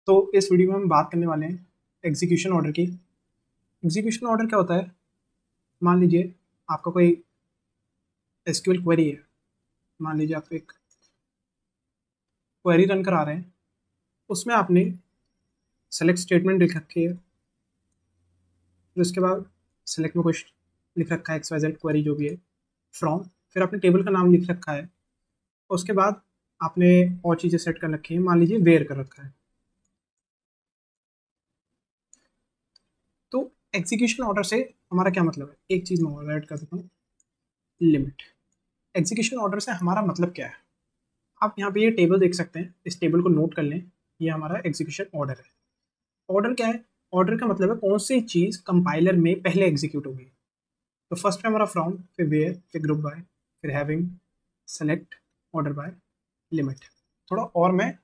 तो इस वीडियो में हम बात करने वाले हैं एग्जीक्यूशन ऑर्डर की। एग्जीक्यूशन ऑर्डर क्या होता है? मान लीजिए आपका कोई एसक्यूएल क्वेरी है। मान लीजिए आप एक क्वेरी रन करा रहे हैं, उसमें आपने सेलेक्ट स्टेटमेंट लिख रखी है, फिर उसके बाद सेलेक्ट में कुछ लिख रखा है XYZ क्वेरी जो भी है, फ्रॉम, फिर आपने टेबल का नाम लिख रखा है, उसके बाद आपने और चीज़ें सेट कर रखी हैं। मान लीजिए वेयर कर रखा है। तो एग्जीक्यूशन ऑर्डर से हमारा क्या मतलब है? एक चीज़ मैं और ऐड कर देता हूँ, लिमिट। एग्जीक्यूशन ऑर्डर से हमारा मतलब क्या है? आप यहाँ पे ये टेबल देख सकते हैं, इस टेबल को नोट कर लें। ये हमारा एग्जीक्यूशन ऑर्डर है। ऑर्डर क्या है? ऑर्डर का मतलब है कौन सी चीज़ कंपाइलर में पहले एग्जीक्यूट होगी। तो फर्स्ट में हमारा फ्रॉम, फिर वेयर, फिर ग्रुप बाय, फिर having, select, order by, limit. थोड़ा और मैं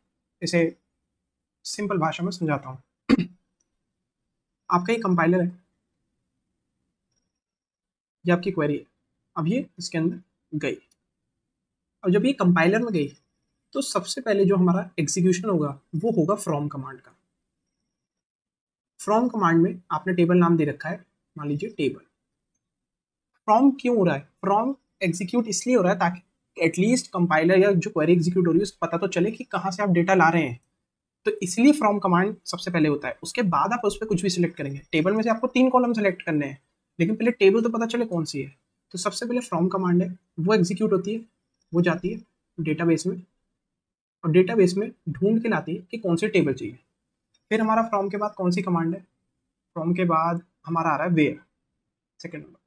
इसे सिंपल भाषा में समझाता हूँ। आपका ये कंपाइलर है, ये आपकी क्वेरी है। अब ये इसके अंदर गई। अब जब ये कंपाइलर में गई तो सबसे पहले जो हमारा एग्जीक्यूशन होगा वो होगा फ्रॉम कमांड का। फ्रॉम कमांड में आपने टेबल नाम दे रखा है, मान लीजिए टेबल। फ्रॉम क्यों हो रहा है? फ्रॉम एग्जीक्यूट इसलिए हो रहा है ताकि एटलीस्ट कंपाइलर या जो क्वेरी एग्जीक्यूट हो रही है उसको पता तो चले कि कहाँ से आप डेटा ला रहे हैं। तो इसलिए फ्रॉम कमांड सबसे पहले होता है। उसके बाद आप उस पर कुछ भी सिलेक्ट करेंगे। टेबल में से आपको 3 कॉलम सेलेक्ट करने हैं, लेकिन पहले टेबल तो पता चले कौन सी है। तो सबसे पहले फ्रॉम कमांड है, वो एग्जीक्यूट होती है, वो जाती है डेटाबेस में, और डेटाबेस में ढूंढ के लाती है कि कौन सी टेबल चाहिए। फिर हमारा फ्रॉम के बाद कौन सी कमांड है? फ्रॉम के बाद हमारा आ रहा है वेयर, सेकेंड नंबर।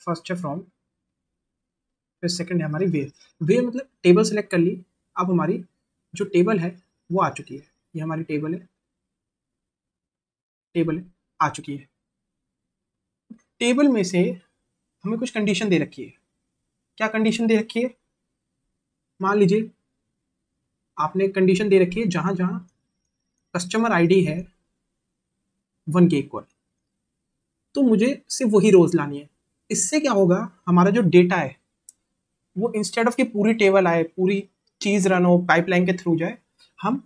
फर्स्ट है फ्रॉम, फिर सेकंड है हमारी वेयर। वेयर मतलब टेबल सेलेक्ट कर ली। अब हमारी जो टेबल है वो आ चुकी है। ये हमारी टेबल है, टेबल है, आ चुकी है। टेबल में से हमें कुछ कंडीशन दे रखी है। क्या कंडीशन दे रखी है? मान लीजिए आपने एक कंडीशन दे रखी है जहां जहां कस्टमर आईडी है 1 के इक्वल, तो मुझे सिर्फ वही रोज लानी है। इससे क्या होगा? हमारा जो डेटा है वो इंस्टेड ऑफ कि पूरी टेबल आए, पूरी चीज रन हो, पाइपलाइन के थ्रू जाए, हम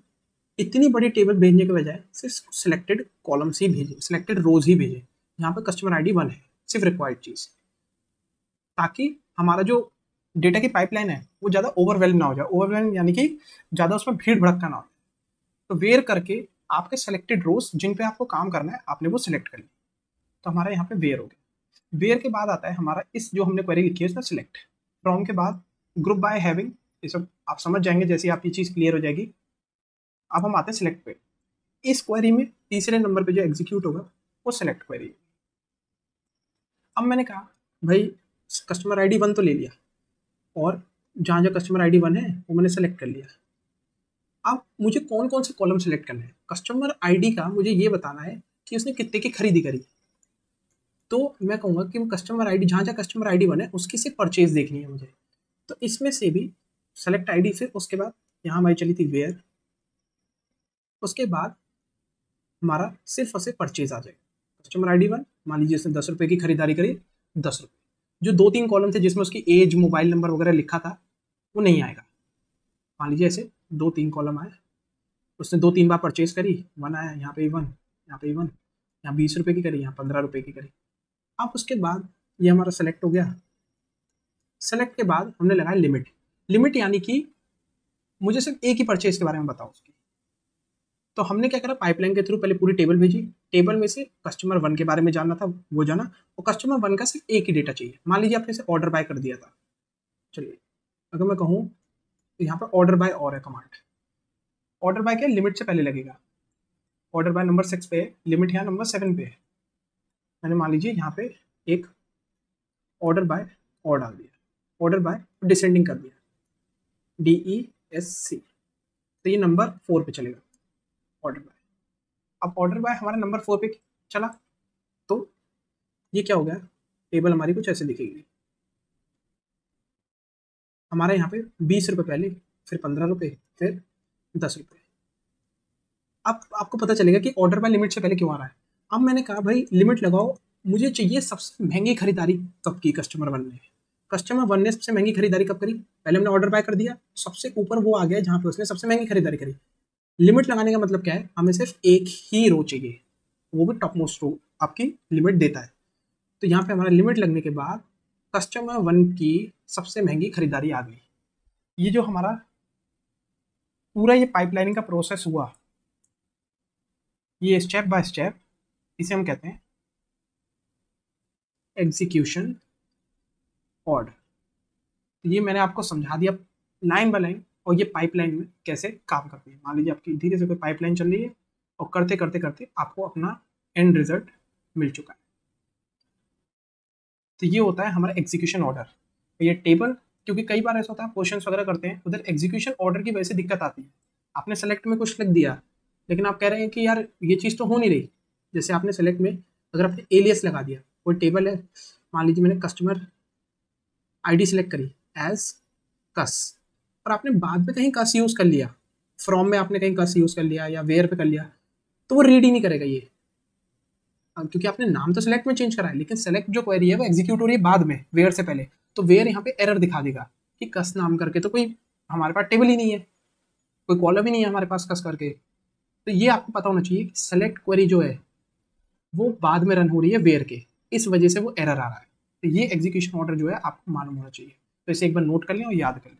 इतनी बड़ी टेबल भेजने के बजाय सिर्फ सिलेक्टेड कॉलम्स ही भेजें, सिलेक्टेड रोज ही भेजें। यहाँ पे कस्टमर आईडी 1 है, सिर्फ रिक्वायर्ड चीज, ताकि हमारा जो डेटा की पाइपलाइन है वो ज़्यादा ओवरवेल्म ना हो जाए। ओवरवेल्म यानी कि ज़्यादा उसमें भीड़ भड़का ना हो। तो वेयर करके आपके सेलेक्टेड रोज जिन पे आपको काम करना है आपने वो सिलेक्ट कर लिया, तो हमारा यहाँ पे वेयर हो गया। वेयर के बाद आता है हमारा इस जो हमने क्वेरी लिखी है उसमें सिलेक्ट। फ्रॉम के बाद ग्रुप बाय, हैविंग, ये सब आप समझ जाएंगे जैसे आपकी चीज़ क्लियर हो जाएगी। अब हम आते हैं सिलेक्ट पे। इस क्वेरी में तीसरे नंबर पे जो एग्जीक्यूट होगा वो सिलेक्ट क्वेरी। अब मैंने कहा भाई कस्टमर आईडी 1 तो ले लिया, और जहाँ जहाँ कस्टमर आईडी 1 है वो मैंने सेलेक्ट कर लिया। अब मुझे कौन कौन से कॉलम सेलेक्ट करने हैं? कस्टमर आईडी का मुझे ये बताना है कि उसने कितने की खरीदी करी। तो मैं कहूँगा कि वो कस्टमर आईडी, जहाँ जहाँ कस्टमर आईडी 1 है उसकी सिर्फ परचेज देखनी है मुझे। तो इसमें से भी सेलेक्ट आईडी, फिर उसके बाद यहाँ हमारी चली थी वेयर, उसके बाद हमारा सिर्फ और सिर्फ परचेज आ जाएगा। कस्टमर आईडी 1, मान लीजिए उसने 10 रुपये की खरीदारी करी, 10 रुपये। जो 2-3 कॉलम थे जिसमें उसकी एज, मोबाइल नंबर वगैरह लिखा था वो नहीं आएगा। मान लीजिए ऐसे 2-3 कॉलम आए, उसने 2-3 बार परचेज करी, 1 आया, यहाँ पे 1, यहाँ पे 1, यहाँ 20 रुपये की करी, यहाँ 15 रुपये की करी। अब उसके बाद ये हमारा सेलेक्ट हो गया। सेलेक्ट के बाद हमने लगाया लिमिट। लिमिट यानी कि मुझे सिर्फ एक ही परचेज के बारे में बताओ उसकी। तो हमने क्या करा, पाइपलाइन के थ्रू पहले पूरी टेबल भेजी। टेबल में से कस्टमर 1 के बारे में जानना था, वो जाना, और कस्टमर 1 का सिर्फ एक ही डेटा चाहिए। मान लीजिए आपने इसे ऑर्डर बाय कर दिया था। चलिए अगर मैं कहूँ तो यहाँ पर ऑर्डर बाय और है कमांड। ऑर्डर बाय क्या, लिमिट से पहले लगेगा। ऑर्डर बाय नंबर 6 पे है, लिमिट यहाँ नंबर 7 पे है। मैंने मान लीजिए यहाँ पे एक ऑर्डर बाय और डाल दिया, ऑर्डर बाय डिसेंडिंग कर दिया, DESC, तो ये नंबर 4 पे चलेगा ऑर्डर बाय। अब ऑर्डर बाय हमारा नंबर 4 पे चला, तो ये क्या हो गया, टेबल हमारी कुछ ऐसे दिखेगी। हमारे यहाँ पे 20 रुपये पहले, फिर 15 रुपये, फिर 10 रुपये। अब आपको पता चलेगा कि ऑर्डर बाय लिमिट से पहले क्यों आ रहा है। अब मैंने कहा भाई लिमिट लगाओ, मुझे चाहिए सबसे महंगी खरीदारी कब की कस्टमर 1 ने। कस्टमर 1 ने सबसे महंगी खरीदारी कब करी? पहले हमने ऑर्डर बाय कर दिया, सबसे ऊपर वो आ गया जहाँ पे उसने सबसे महंगी खरीदारी करी। लिमिट लगाने का मतलब क्या है, हमें सिर्फ एक ही रो चाहिए, वो भी टॉप मोस्ट रो आपकी लिमिट देता है। तो यहाँ पे हमारा लिमिट लगने के बाद कस्टमर 1 की सबसे महंगी खरीदारी आ गई। ये जो हमारा पूरा ये पाइपलाइनिंग का प्रोसेस हुआ, ये स्टेप बाय स्टेप, इसे हम कहते हैं एग्जीक्यूशन ऑर्डर। तो ये मैंने आपको समझा दिया लाइन बाय लाइन, और ये पाइपलाइन में कैसे काम करती है। मान लीजिए आपकी धीरे से कोई पाइपलाइन चल रही है और करते करते करते आपको अपना एंड रिजल्ट मिल चुका है। तो ये होता है हमारा एग्जीक्यूशन ऑर्डर। ये टेबल, क्योंकि कई बार ऐसा होता है क्वेश्चन वगैरह करते हैं, उधर एग्जीक्यूशन ऑर्डर की वजह से दिक्कत आती है। आपने सेलेक्ट में कुछ लिख दिया, लेकिन आप कह रहे हैं कि यार ये चीज़ तो हो नहीं रही। जैसे आपने सेलेक्ट में अगर आपने एलियस लगा दिया, कोई टेबल है, मान लीजिए मैंने कस्टमर आईडी सेलेक्ट करी एज कस, और आपने बाद में कहीं कस यूज़ कर लिया, फ्रॉम में आपने कहीं कस यूज़ कर लिया या वेयर पे कर लिया, तो वो रीड ही नहीं करेगा ये। क्योंकि आपने नाम तो सेलेक्ट में चेंज करा है, लेकिन सेलेक्ट जो क्वेरी है वो एग्जीक्यूट हो रही है बाद में, वेयर से पहले। तो वेयर यहाँ पे एरर दिखा देगा कि कस नाम करके तो कोई हमारे पास टेबल ही नहीं है, कोई कॉलम ही नहीं है हमारे पास कस करके। तो ये आपको पता होना चाहिए कि सेलेक्ट क्वेरी जो है वो बाद में रन हो रही है वेयर के, इस वजह से वो एरर आ रहा है। तो ये एग्जीक्यूशन ऑर्डर जो है आपको मालूम होना चाहिए। तो इसे एक बार नोट कर लें और याद कर लें।